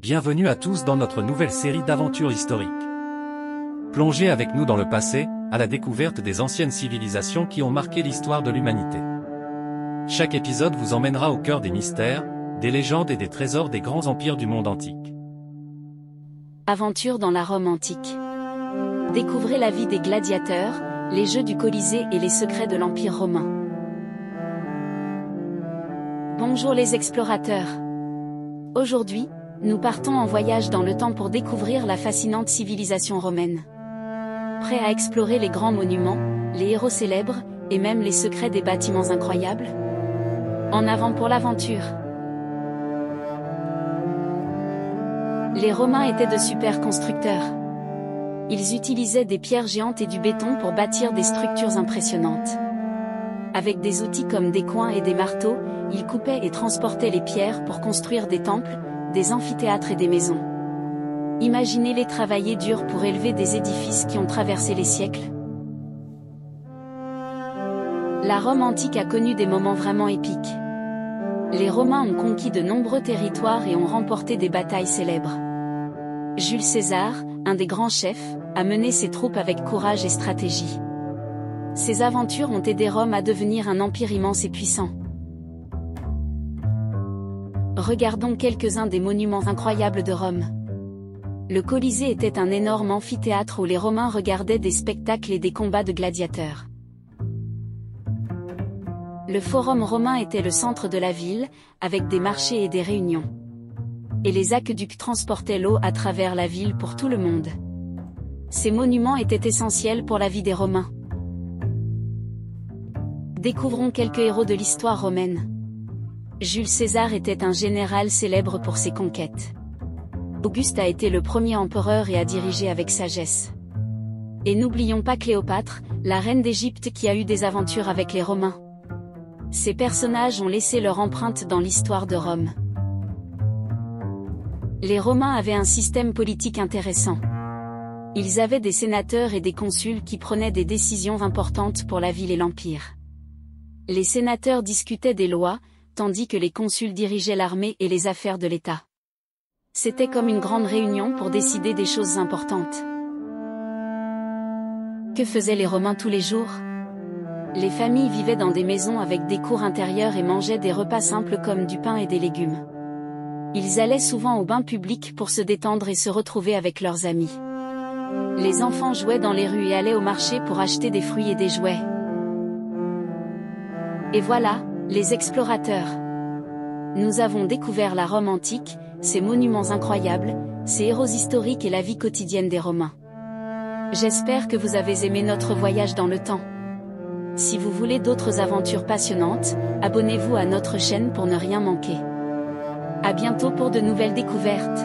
Bienvenue à tous dans notre nouvelle série d'aventures historiques. Plongez avec nous dans le passé, à la découverte des anciennes civilisations qui ont marqué l'histoire de l'humanité. Chaque épisode vous emmènera au cœur des mystères, des légendes et des trésors des grands empires du monde antique. Aventure dans la Rome antique. Découvrez la vie des gladiateurs, les jeux du Colisée et les secrets de l'Empire romain. Bonjour les explorateurs. Aujourd'hui, nous partons en voyage dans le temps pour découvrir la fascinante civilisation romaine. Prêts à explorer les grands monuments, les héros célèbres, et même les secrets des bâtiments incroyables? En avant pour l'aventure! Les Romains étaient de super constructeurs. Ils utilisaient des pierres géantes et du béton pour bâtir des structures impressionnantes. Avec des outils comme des coins et des marteaux, ils coupaient et transportaient les pierres pour construire des temples, des amphithéâtres et des maisons. Imaginez-les travailler dur pour élever des édifices qui ont traversé les siècles. La Rome antique a connu des moments vraiment épiques. Les Romains ont conquis de nombreux territoires et ont remporté des batailles célèbres. Jules César, un des grands chefs, a mené ses troupes avec courage et stratégie. Ces aventures ont aidé Rome à devenir un empire immense et puissant. Regardons quelques-uns des monuments incroyables de Rome. Le Colisée était un énorme amphithéâtre où les Romains regardaient des spectacles et des combats de gladiateurs. Le Forum romain était le centre de la ville, avec des marchés et des réunions. Et les aqueducs transportaient l'eau à travers la ville pour tout le monde. Ces monuments étaient essentiels pour la vie des Romains. Découvrons quelques héros de l'histoire romaine. Jules César était un général célèbre pour ses conquêtes. Auguste a été le premier empereur et a dirigé avec sagesse. Et n'oublions pas Cléopâtre, la reine d'Égypte qui a eu des aventures avec les Romains. Ces personnages ont laissé leur empreinte dans l'histoire de Rome. Les Romains avaient un système politique intéressant. Ils avaient des sénateurs et des consuls qui prenaient des décisions importantes pour la ville et l'empire. Les sénateurs discutaient des lois, tandis que les consuls dirigeaient l'armée et les affaires de l'État. C'était comme une grande réunion pour décider des choses importantes. Que faisaient les Romains tous les jours? Les familles vivaient dans des maisons avec des cours intérieures et mangeaient des repas simples comme du pain et des légumes. Ils allaient souvent au bain public pour se détendre et se retrouver avec leurs amis. Les enfants jouaient dans les rues et allaient au marché pour acheter des fruits et des jouets. Et voilà, les explorateurs. Nous avons découvert la Rome antique, ses monuments incroyables, ses héros historiques et la vie quotidienne des Romains. J'espère que vous avez aimé notre voyage dans le temps. Si vous voulez d'autres aventures passionnantes, abonnez-vous à notre chaîne pour ne rien manquer. À bientôt pour de nouvelles découvertes.